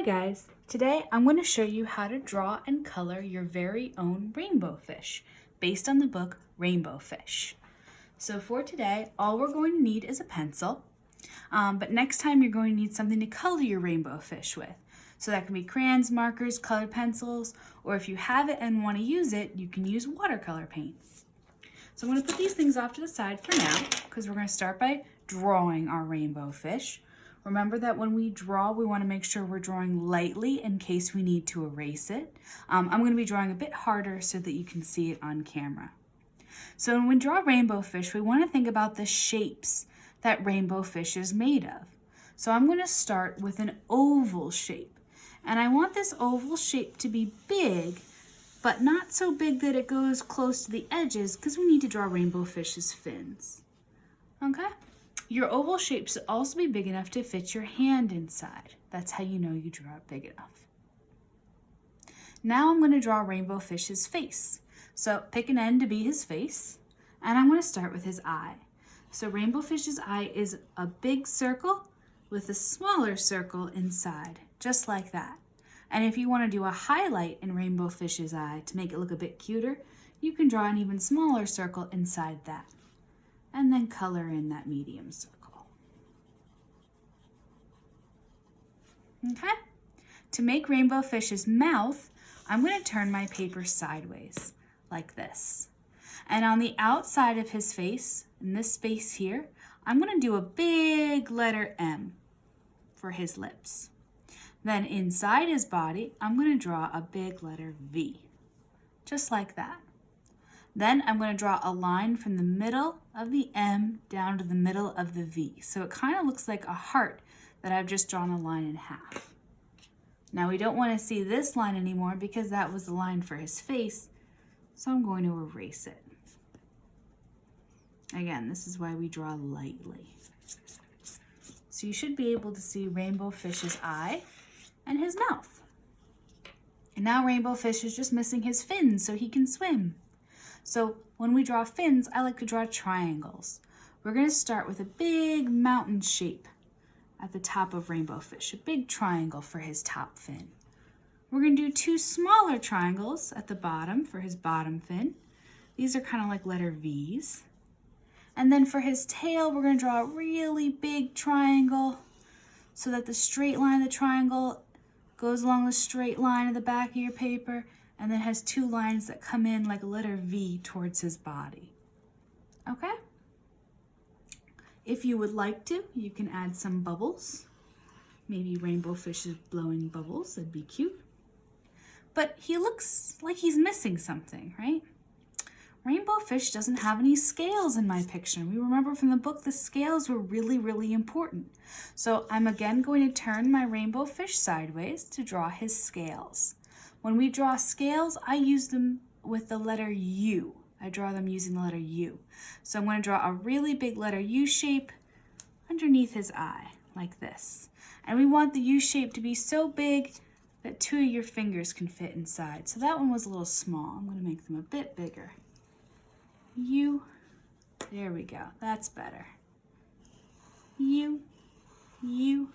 guys, today I'm going to show you how to draw and color your very own rainbow fish based on the book Rainbow Fish. So for today, all we're going to need is a pencil, but next time you're going to need something to color your rainbow fish with. So that can be crayons, markers, colored pencils, or if you have it and want to use it, you can use watercolor paint. So I'm going to put these things off to the side for now because we're going to start by drawing our rainbow fish. Remember that when we draw, we want to make sure we're drawing lightly in case we need to erase it. I'm going to be drawing a bit harder so that you can see it on camera. So when we draw rainbow fish, we want to think about the shapes that rainbow fish is made of. So I'm going to start with an oval shape. And I want this oval shape to be big, but not so big that it goes close to the edges because we need to draw rainbow fish's fins. Okay? Your oval shape should also be big enough to fit your hand inside. That's how you know you draw it big enough. Now I'm going to draw rainbow fish's face. So pick an end to be his face, and I'm going to start with his eye. So rainbow fish's eye is a big circle with a smaller circle inside, just like that. And if you want to do a highlight in rainbow fish's eye to make it look a bit cuter, you can draw an even smaller circle inside that. And then color in that medium circle. Okay? To make rainbow fish's mouth, I'm going to turn my paper sideways, like this. And on the outside of his face, in this space here, I'm going to do a big letter M for his lips. Then inside his body, I'm going to draw a big letter V, just like that. Then I'm going to draw a line from the middle of the M down to the middle of the V. So it kind of looks like a heart that I've just drawn a line in half. Now we don't want to see this line anymore because that was the line for his face. So I'm going to erase it. Again, this is why we draw lightly. So you should be able to see rainbow fish's eye and his mouth. And now rainbow fish is just missing his fins so he can swim. So when we draw fins, I like to draw triangles. We're going to start with a big mountain shape at the top of rainbow fish, a big triangle for his top fin. We're going to do two smaller triangles at the bottom for his bottom fin. These are kind of like letter V's. And then for his tail, we're going to draw a really big triangle so that the straight line of the triangle goes along the straight line of the back of your paper, and then has two lines that come in like a letter V towards his body. Okay? If you would like to, you can add some bubbles. Maybe rainbow fish is blowing bubbles, that'd be cute. But he looks like he's missing something, right? Rainbow fish doesn't have any scales in my picture. We remember from the book the scales were really, really important. So I'm again going to turn my rainbow fish sideways to draw his scales. When we draw scales, I use them with the letter U. I draw them using the letter U. So I'm going to draw a really big letter U shape underneath his eye, like this. And we want the U shape to be so big that two of your fingers can fit inside. So that one was a little small. I'm going to make them a bit bigger. U, there we go, that's better. U, U,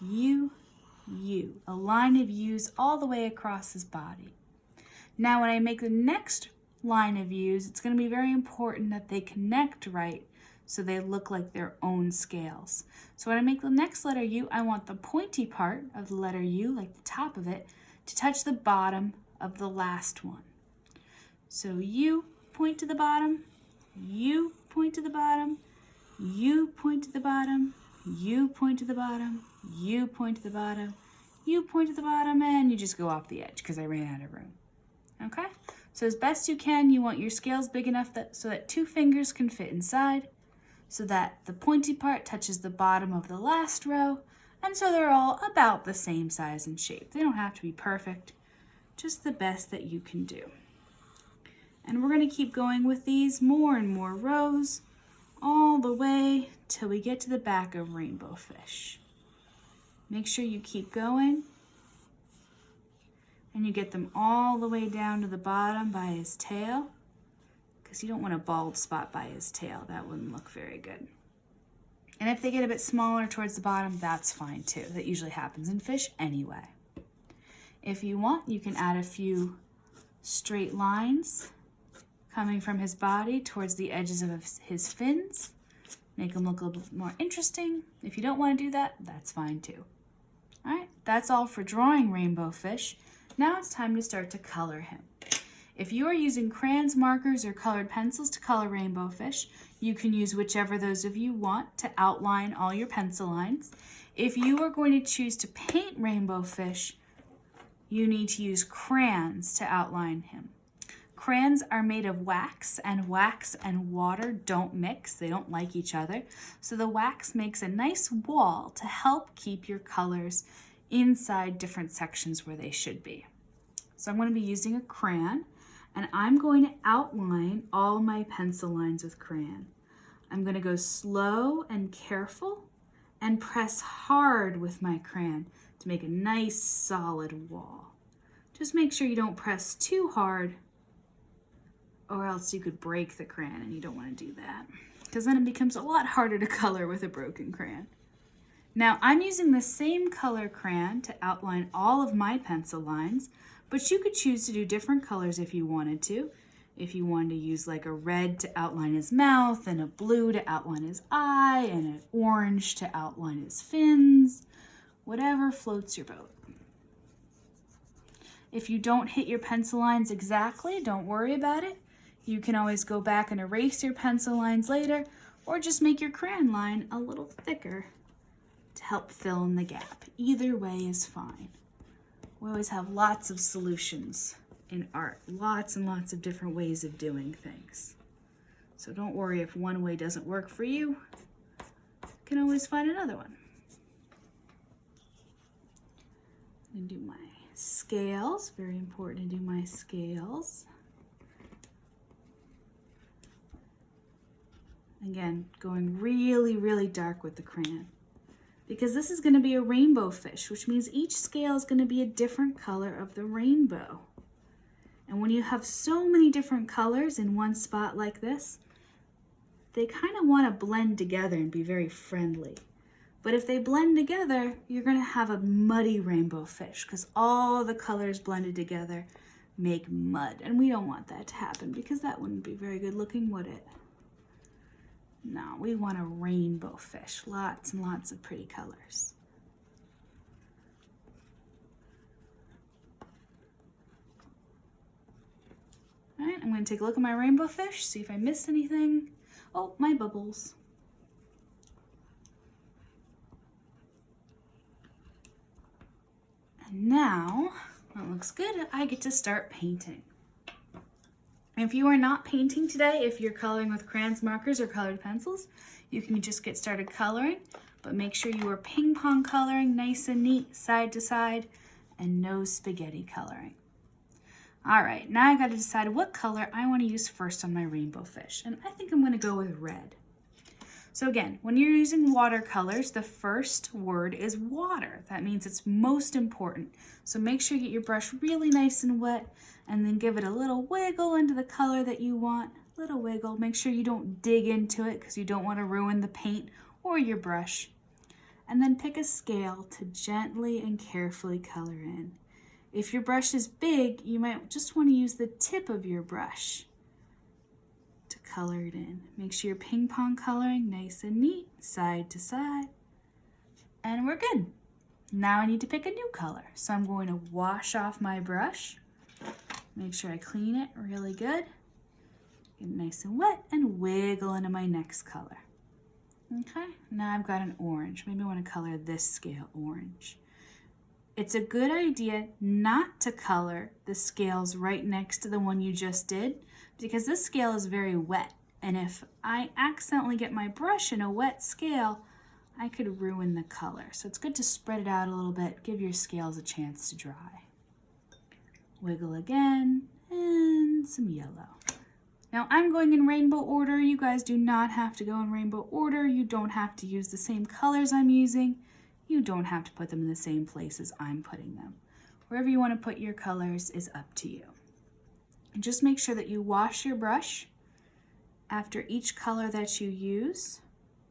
U, U, a line of U's all the way across his body. Now when I make the next line of U's, it's going to be very important that they connect right so they look like their own scales. So when I make the next letter U, I want the pointy part of the letter U, like the top of it, to touch the bottom of the last one. So U, point to the bottom, U, point to the bottom, U, point to the bottom, U, point to the bottom, U, point to the bottom, U, point to the bottom, and you just go off the edge because I ran out of room. Okay? So as best you can, you want your scales big enough so that two fingers can fit inside, so that the pointy part touches the bottom of the last row, and so they're all about the same size and shape. They don't have to be perfect, just the best that you can do. And we're going to keep going with these more and more rows all the way till we get to the back of rainbow fish. Make sure you keep going and you get them all the way down to the bottom by his tail, because you don't want a bald spot by his tail. That wouldn't look very good. And if they get a bit smaller towards the bottom, that's fine too. That usually happens in fish anyway. If you want, you can add a few straight lines coming from his body towards the edges of his fins. Make him look a little bit more interesting. If you don't want to do that, that's fine too. All right, that's all for drawing rainbow fish. Now it's time to start to color him. If you are using crayons, markers, or colored pencils to color rainbow fish, you can use whichever those of you want to outline all your pencil lines. If you are going to choose to paint rainbow fish, you need to use crayons to outline him. Crayons are made of wax and water don't mix. They don't like each other. So the wax makes a nice wall to help keep your colors inside different sections where they should be. So I'm going to be using a crayon, and I'm going to outline all my pencil lines with crayon. I'm going to go slow and careful and press hard with my crayon to make a nice solid wall. Just make sure you don't press too hard, or else you could break the crayon, and you don't want to do that, because then it becomes a lot harder to color with a broken crayon. Now I'm using the same color crayon to outline all of my pencil lines, but you could choose to do different colors if you wanted to. If you wanted to use like a red to outline his mouth, and a blue to outline his eye, and an orange to outline his fins, whatever floats your boat. If you don't hit your pencil lines exactly, don't worry about it. You can always go back and erase your pencil lines later, or just make your crayon line a little thicker to help fill in the gap. Either way is fine. We always have lots of solutions in art, lots and lots of different ways of doing things. So don't worry if one way doesn't work for you. You can always find another one. I'm going to do my scales. Very important to do my scales. Again, going really, really dark with the crayon, because this is going to be a rainbow fish, which means each scale is going to be a different color of the rainbow. And when you have so many different colors in one spot like this, they kind of want to blend together and be very friendly. But if they blend together, you're going to have a muddy rainbow fish, because all the colors blended together make mud. And we don't want that to happen, because that wouldn't be very good looking, would it? No, we want a rainbow fish, lots and lots of pretty colors. All right, I'm going to take a look at my rainbow fish, see if I missed anything. Oh, my bubbles. And now, that looks good, I get to start painting. If you are not painting today, if you're coloring with crayons, markers, or colored pencils, you can just get started coloring, but make sure you are ping pong coloring nice and neat, side to side, and no spaghetti coloring. All right, now I got to decide what color I want to use first on my rainbow fish, and I think I'm going to go with red. So again, when you're using watercolors, the first word is water. That means it's most important. So make sure you get your brush really nice and wet, and then give it a little wiggle into the color that you want. Little wiggle. Make sure you don't dig into it, because you don't want to ruin the paint or your brush. And then pick a scale to gently and carefully color in. If your brush is big, you might just want to use the tip of your brush to color it in. Make sure you're ping pong coloring nice and neat, side to side. And we're good. Now I need to pick a new color. So I'm going to wash off my brush. Make sure I clean it really good. Get it nice and wet, and wiggle into my next color. Okay, now I've got an orange. Maybe I want to color this scale orange. It's a good idea not to color the scales right next to the one you just did, because this scale is very wet. And if I accidentally get my brush in a wet scale, I could ruin the color. So it's good to spread it out a little bit, give your scales a chance to dry. Wiggle again, and some yellow. Now I'm going in rainbow order. You guys do not have to go in rainbow order. You don't have to use the same colors I'm using. You don't have to put them in the same places I'm putting them. Wherever you want to put your colors is up to you. And just make sure that you wash your brush after each color that you use,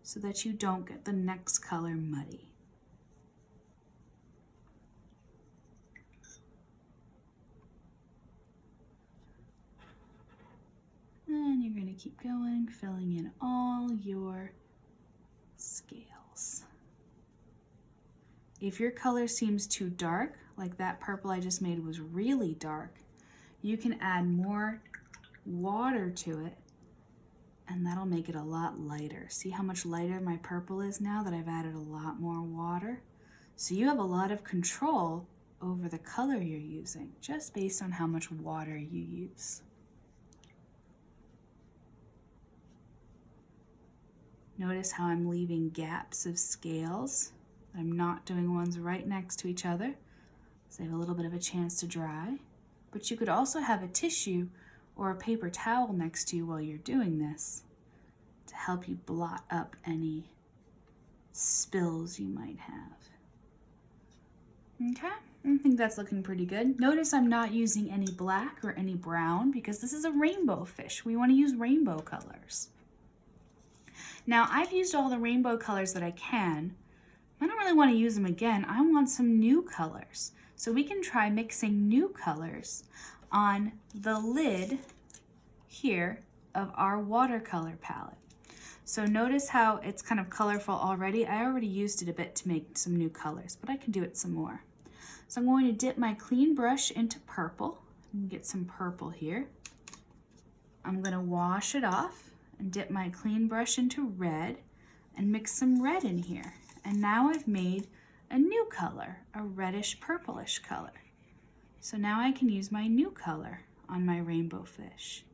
so that you don't get the next color muddy. And you're going to keep going, filling in all your scales. If your color seems too dark, like that purple I just made was really dark, you can add more water to it and that'll make it a lot lighter. See how much lighter my purple is now that I've added a lot more water? So you have a lot of control over the color you're using just based on how much water you use. Notice how I'm leaving gaps of scales. I'm not doing ones right next to each other, so they have a little bit of a chance to dry. But you could also have a tissue or a paper towel next to you while you're doing this to help you blot up any spills you might have. Okay, I think that's looking pretty good. Notice I'm not using any black or any brown because this is a rainbow fish. We want to use rainbow colors. Now I've used all the rainbow colors that I can. I don't really want to use them again. I want some new colors. So we can try mixing new colors on the lid here of our watercolor palette. So notice how it's kind of colorful already. I already used it a bit to make some new colors, but I can do it some more. So I'm going to dip my clean brush into purple and get some purple here. I'm going to wash it off and dip my clean brush into red and mix some red in here. And now I've made a new color, a reddish purplish color. So now I can use my new color on my rainbow fish.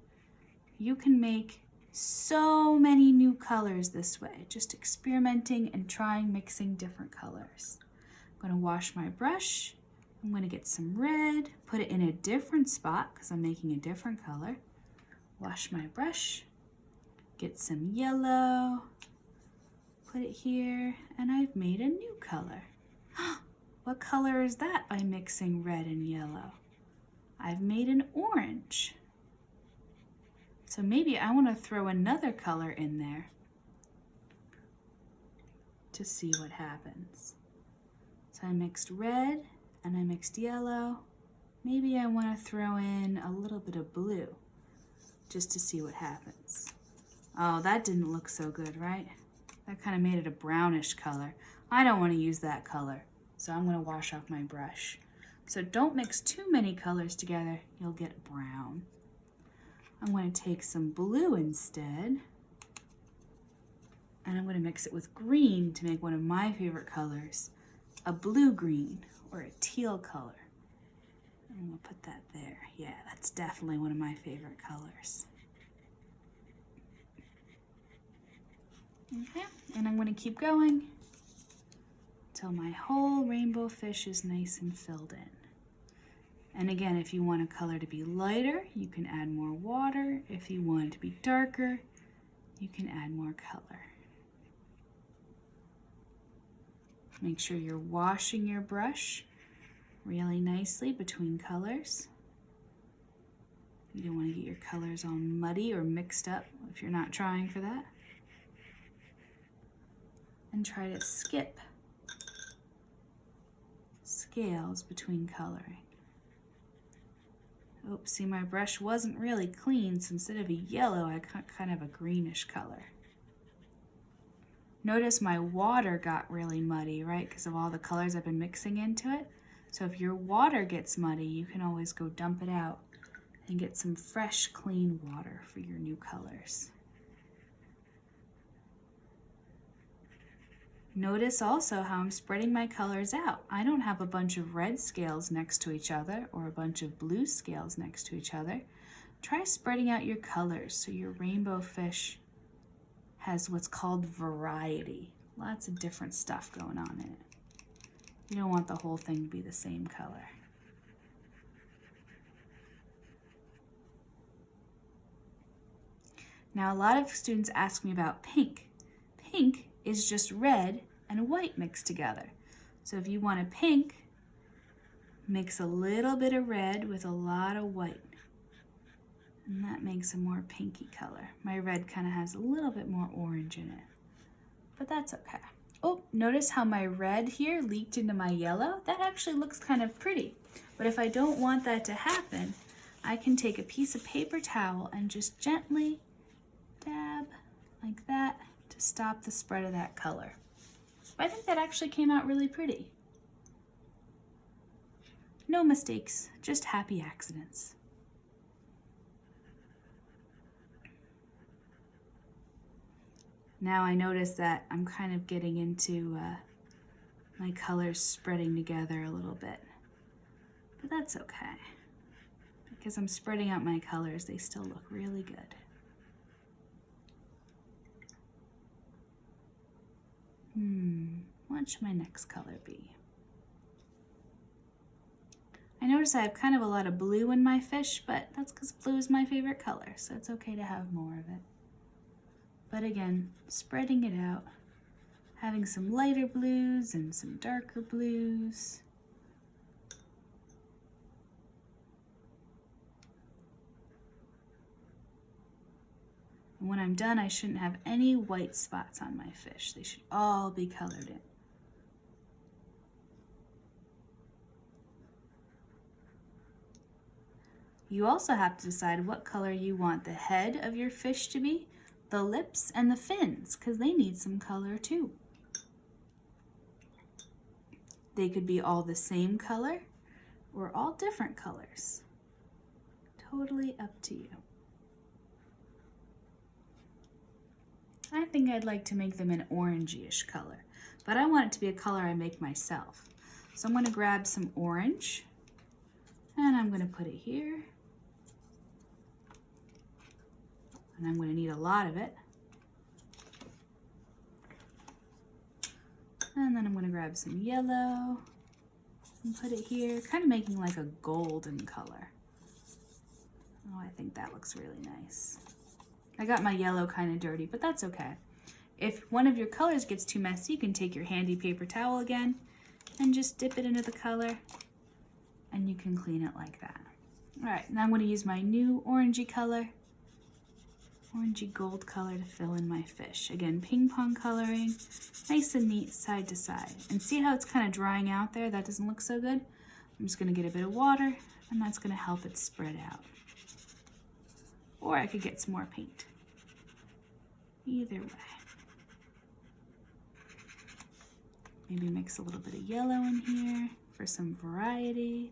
You can make so many new colors this way, just experimenting and trying mixing different colors. I'm going to wash my brush. I'm going to get some red, put it in a different spot because I'm making a different color. Wash my brush, get some yellow, put it here, and I've made a new color. What color is that by mixing red and yellow? I've made an orange. So maybe I want to throw another color in there to see what happens. So I mixed red and I mixed yellow. Maybe I want to throw in a little bit of blue just to see what happens. Oh, that didn't look so good, right? That kind of made it a brownish color. I don't want to use that color, so I'm going to wash off my brush. So don't mix too many colors together, you'll get brown. I'm going to take some blue instead, and I'm going to mix it with green to make one of my favorite colors, a blue-green or a teal color. And we'll put that there. Yeah, that's definitely one of my favorite colors. Okay, and I'm going to keep going until my whole rainbow fish is nice and filled in. And again, if you want a color to be lighter, you can add more water. If you want it to be darker, you can add more color. Make sure you're washing your brush really nicely between colors. You don't want to get your colors all muddy or mixed up if you're not trying for that. And try to skip scales between coloring. Oops, see, my brush wasn't really clean, so instead of a yellow, I got kind of a greenish color. Notice my water got really muddy, right, because of all the colors I've been mixing into it. So if your water gets muddy, you can always go dump it out and get some fresh, clean water for your new colors. Notice also how I'm spreading my colors out. I don't have a bunch of red scales next to each other or a bunch of blue scales next to each other. Try spreading out your colors so your rainbow fish has what's called variety. Lots of different stuff going on in it. You don't want the whole thing to be the same color. Now, a lot of students ask me about pink. Pink is just red and white mixed together. So if you want a pink, mix a little bit of red with a lot of white. And that makes a more pinky color. My red kind of has a little bit more orange in it. but that's okay. Oh, notice how my red here leaked into my yellow? That actually looks kind of pretty. But if I don't want that to happen, I can take a piece of paper towel and just gently dab like that to stop the spread of that color. I think that actually came out really pretty. No mistakes, just happy accidents. Now I notice that I'm kind of getting into my colors spreading together a little bit, but that's okay. Because I'm spreading out my colors, they still look really good. What should my next color be? I notice I have kind of a lot of blue in my fish, but that's because blue is my favorite color, so it's okay to have more of it. But again, spreading it out, having some lighter blues and some darker blues. And when I'm done, I shouldn't have any white spots on my fish. They should all be colored in. You also have to decide what color you want the head of your fish to be, the lips, and the fins, because they need some color too. They could be all the same color or all different colors. Totally up to you. I think I'd like to make them an orangey-ish color, but I want it to be a color I make myself. So I'm going to grab some orange, and I'm going to put it here. And I'm going to need a lot of it. And then I'm going to grab some yellow and put it here, kind of making like a golden color. Oh, I think that looks really nice. I got my yellow kind of dirty, but that's okay. If one of your colors gets too messy, you can take your handy paper towel again and just dip it into the color, and you can clean it like that. All right, now I'm going to use my new orangey color, orangey gold color, to fill in my fish. Again, ping pong coloring, nice and neat side to side. And see how it's kind of drying out there? That doesn't look so good. I'm just going to get a bit of water, and that's going to help it spread out. Or I could get some more paint. Either way. Maybe mix a little bit of yellow in here for some variety.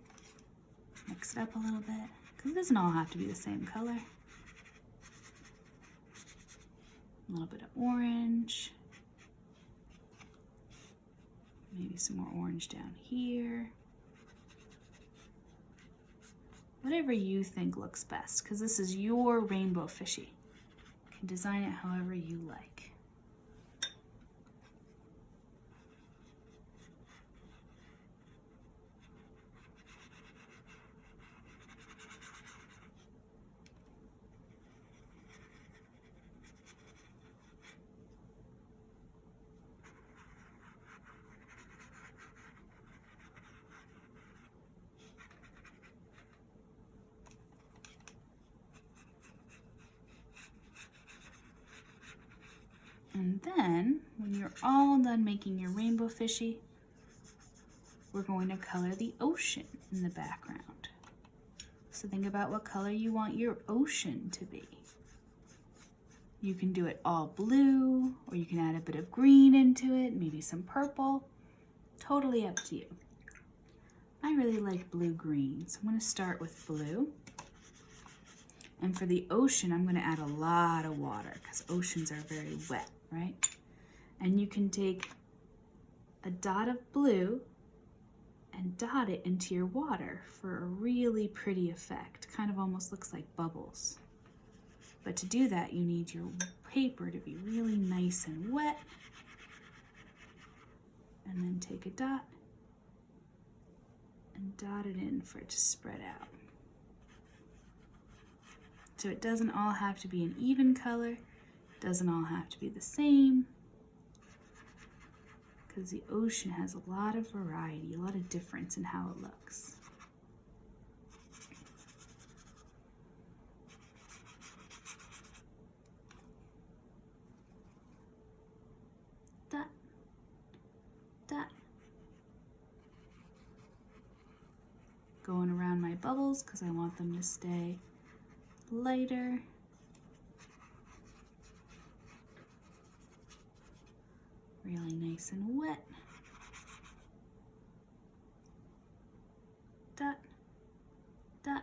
Mix it up a little bit, because it doesn't all have to be the same color. A little bit of orange. Maybe some more orange down here. Whatever you think looks best, because this is your rainbow fishy. You can design it however you like. And then, when you're all done making your rainbow fishy, we're going to color the ocean in the background. So think about what color you want your ocean to be. You can do it all blue, or you can add a bit of green into it, maybe some purple. Totally up to you. I really like blue-green, so I'm going to start with blue. And for the ocean, I'm going to add a lot of water, because oceans are very wet, right? And you can take a dot of blue and dot it into your water for a really pretty effect. Kind of almost looks like bubbles. But to do that, you need your paper to be really nice and wet. And then take a dot and dot it in for it to spread out. So it doesn't all have to be an even color. It doesn't all have to be the same. Because the ocean has a lot of variety, a lot of difference in how it looks. going around my bubbles because I want them to stay lighter. Really nice and wet. Dot, dot,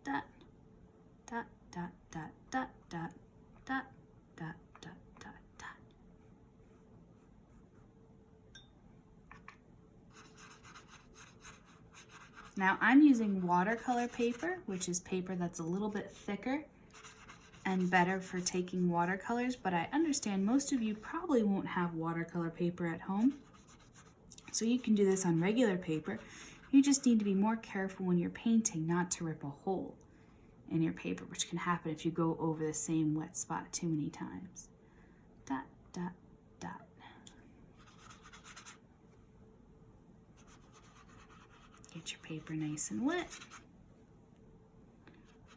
dot, dot, dot, dot, dot, dot, dot, dot, dot, dot, dot. Now I'm using watercolor paper, which is paper that's a little bit thicker and better for taking watercolors, but I understand most of you probably won't have watercolor paper at home. So you can do this on regular paper. You just need to be more careful when you're painting not to rip a hole in your paper, which can happen if you go over the same wet spot too many times. Dot, dot, dot. Get your paper nice and wet.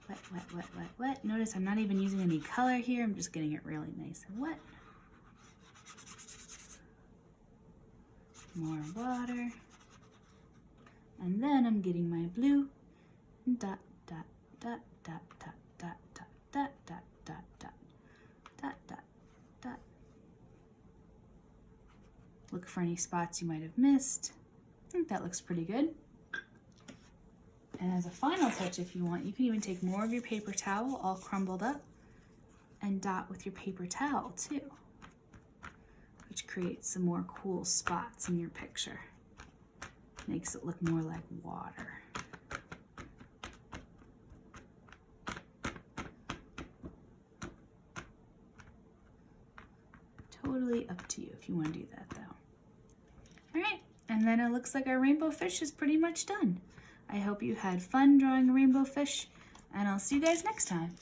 Wet, wet, wet, wet, wet. Notice I'm not even using any color here. I'm just getting it really nice and wet. More water. And then I'm getting my blue. Dot, dot, dot, dot, dot, dot, dot, dot, dot, dot, dot, dot, dot, dot. Look for any spots you might have missed. I think that looks pretty good. And as a final touch, if you want, you can even take more of your paper towel, all crumbled up, and dot with your paper towel too, which creates some more cool spots in your picture. Makes it look more like water. Totally up to you if you want to do that though. All right, and then it looks like our rainbow fish is pretty much done. I hope you had fun drawing a rainbow fish, and I'll see you guys next time.